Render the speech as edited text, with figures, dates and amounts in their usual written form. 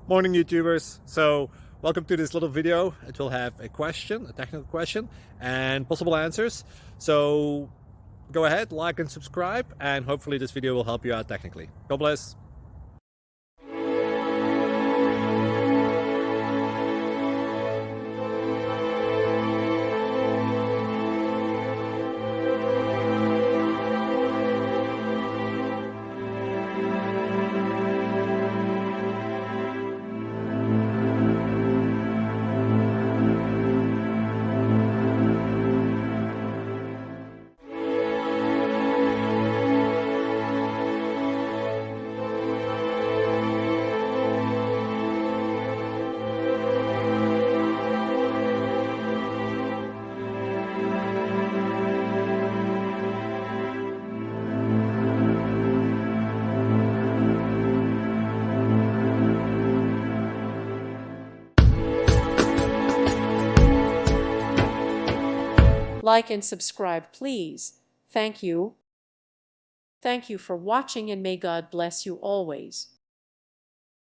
Morning YouTubers. So welcome to this little video. It will have a question, a technical question, and possible answers. So go ahead, like and subscribe, and hopefully this video will help you out technically. God bless. Like and subscribe, please. Thank you. Thank you for watching, and may God bless you always.